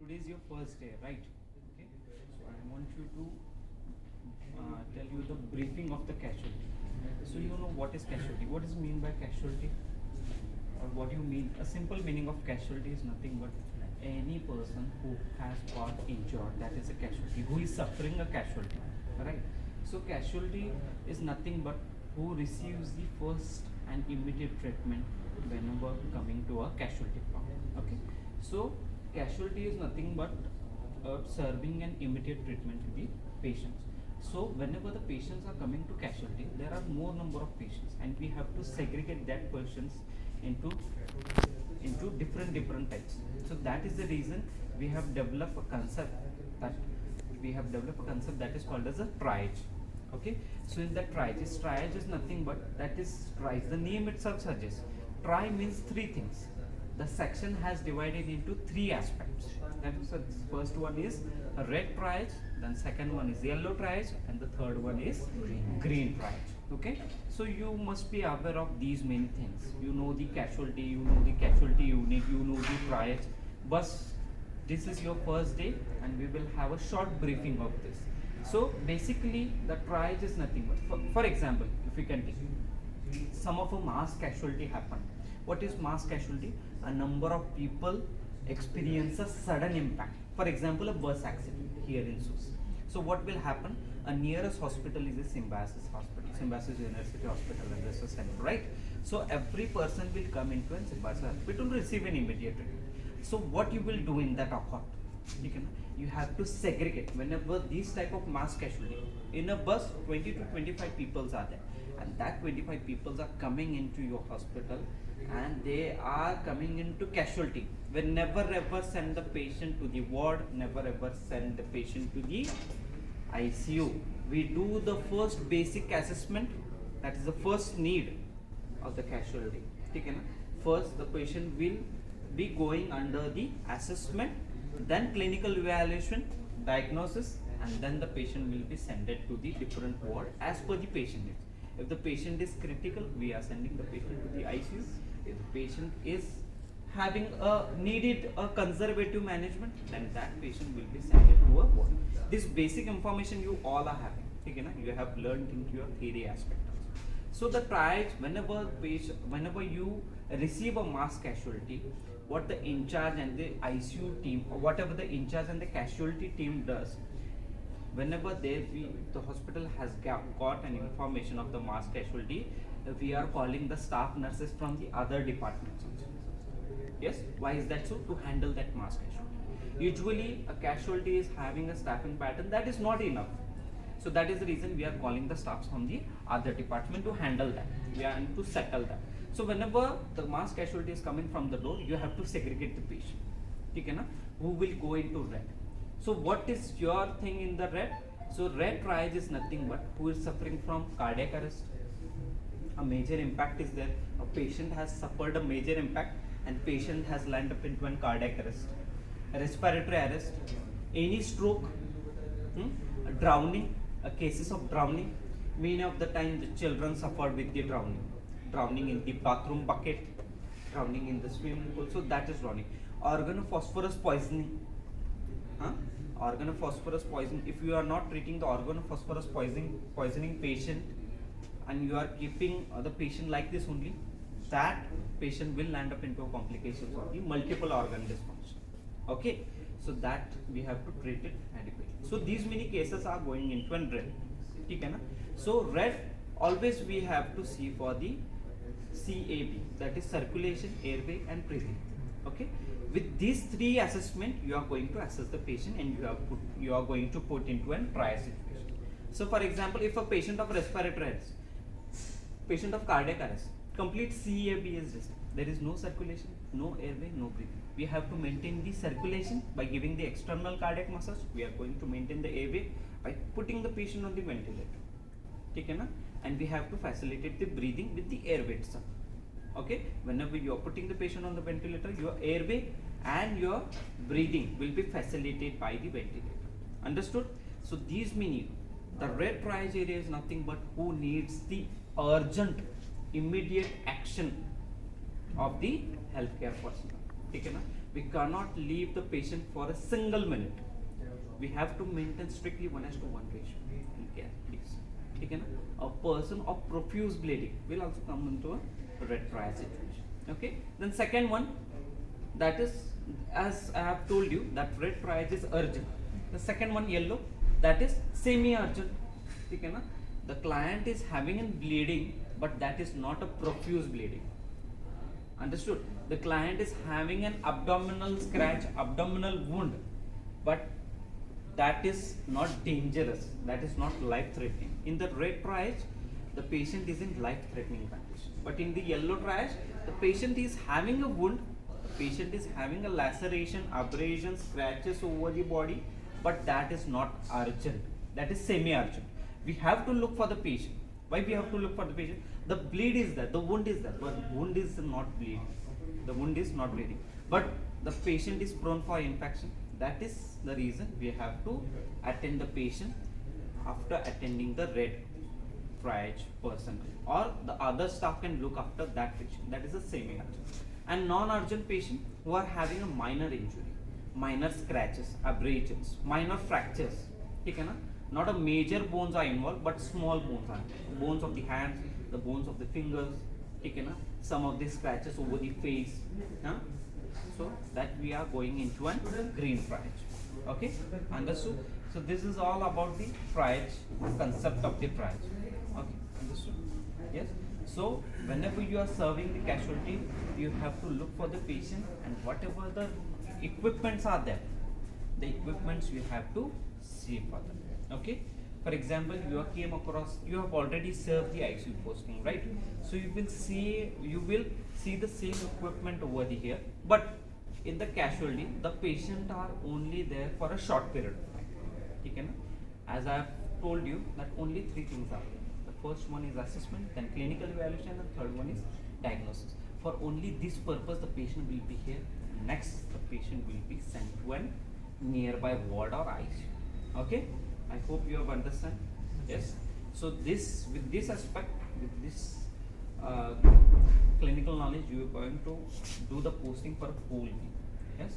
Today is your first day, right? Okay. So I want you to tell you the briefing of the casualty. So you know what is casualty? What is mean by casualty? Or what do you mean? A simple meaning of casualty is nothing but any person who has got injured, that is a casualty. Who is suffering a casualty, right? So casualty is nothing but who receives the first and immediate treatment whenever coming to a casualty form. Okay. So casualty is nothing but serving an immediate treatment to the patients. So whenever the patients are coming to casualty, there are more number of patients, and we have to segregate that patients into different types. So that is the reason we have developed a concept that is called as a triage. Okay. So in that triage is nothing but that is triage. The name itself suggests. Tri means three things. The section has divided into three aspects. So first one is a red triage, then second one is yellow triage, and the third one is green triage. Okay. So you must be aware of these many things. You know the casualty, you know the casualty unit, you know the triage. But this is your first day, and we will have a short briefing of this. So basically, the triage is nothing but, for example, if we can take some of a mass casualty happen. What is mass casualty? A number of people experience a sudden impact. For example, a bus accident here in SUS. So what will happen? A nearest hospital is a Symbiosis Hospital, Symbiosis University Hospital and Research Center, right? So every person will come into a Symbiosis Hospital to receive an immediate treatment. So what you will do in that accord? You have to segregate whenever these type of mass casualty. In a bus, 20 to 25 people are there, and that 25 people are coming into your hospital, and they are coming into casualty. We never ever send the patient to the ward, never ever send the patient to the ICU. We do the first basic assessment, that is the first need of the casualty. First, the patient will be going under the assessment, then clinical evaluation, diagnosis, and then the patient will be sent to the different ward as per the patient needs. If the patient is critical, we are sending the patient to the ICU. If the patient is having needed a conservative management, then that patient will be sent to a ward. This basic information you all are having. You have learned into your theory aspect also. So the triage, whenever you receive a mass casualty, what the in charge and the ICU team, or whatever the in charge and the casualty team does, whenever the hospital has got an information of the mass casualty, we are calling the staff nurses from the other departments. Yes, why is that so? To handle that mass casualty. Usually a casualty is having a staffing pattern that is not enough. So that is the reason we are calling the staffs from the other department to handle that. We are to settle that. So whenever the mass casualty is coming from the door, you have to segregate the patient. Who will go into red? So what is your thing in the red? So red triage is nothing but who is suffering from cardiac arrest. A major impact is there. A patient has suffered a major impact, and patient has landed up into an cardiac arrest, respiratory arrest, any stroke, a drowning, cases of drowning. Many of the time the children suffered with the drowning in the bathroom bucket, drowning in the swimming pool. So that is drowning. Organophosphorus poisoning. Organophosphorus poisoning. If you are not treating the organophosphorus poisoning patient, and you are keeping the patient like this only, that patient will land up into complications of the multiple organ dysfunction. Okay, so that we have to treat it adequately. So these many cases are going into an red. So red, always we have to see for the CAB, that is circulation, airway, and breathing. Okay, with these three assessment, you are going to assess the patient, and you are going to put into an triage situation. So for example, if a patient of respiratory arrest, patient of cardiac arrest, complete CAB is just, there is no circulation, no airway, no breathing. We have to maintain the circulation by giving the external cardiac massage. We are going to maintain the airway by putting the patient on the ventilator. And we have to facilitate the breathing with the airway itself. Okay, whenever you are putting the patient on the ventilator, your airway and your breathing will be facilitated by the ventilator. Understood? So these meaning, the red triage area is nothing but who needs the urgent, immediate action of the healthcare personnel. We cannot leave the patient for a single minute. We have to maintain strictly 1:1 ratio in care, please. Okay, na? A person of profuse bleeding will also come into a red triage situation. Okay. Then second one, that is, as I have told you, that red triage is urgent. The second one, yellow, that is semi-urgent. Okay, na? The client is having a bleeding, but that is not a profuse bleeding. Understood? The client is having an abdominal scratch, abdominal wound, but that is not dangerous, that is not life threatening. In the red triage, the patient is in life threatening condition, but in the yellow triage, the patient is having a wound, the patient is having a laceration, abrasion, scratches over the body, but that is not urgent, that is semi urgent. We have to look for the patient. Why we have to look for the patient? The bleed is there, the wound is there, but wound is not bleeding, the wound is not bleeding, but the patient is prone for infection. That is the reason we have to attend the patient after attending the red triage person, or the other staff can look after that patient. That is a semi-urgent. And non-urgent patient who are having a minor injury, minor scratches, abrasions, minor fractures. Okay, na? Not a major bones are involved, but small bones are involved. Bones of the hands, the bones of the fingers. Okay, na? Some of the scratches over the face. Huh? So that we are going into a green triage. Okay, understood? So this is all about the triage, concept of the triage. Okay, understood? Yes. So whenever you are serving the casualty, you have to look for the patient, and whatever the equipments are there, the equipments you have to see for them. Okay. For example, you came across, you have already served the ICU posting, right? So you will see the same equipment over here, but in the casualty, the patient are only there for a short period of time. Okay, na? As I have told you, that only three things are there. The first one is assessment, then clinical evaluation, and third one is diagnosis. For only this purpose, the patient will be here. Next, the patient will be sent to a nearby ward or ICU. Okay. I hope you have understand. Yes. So this, with this aspect, with this clinical knowledge, you are going to do the posting for a whole week. Yes.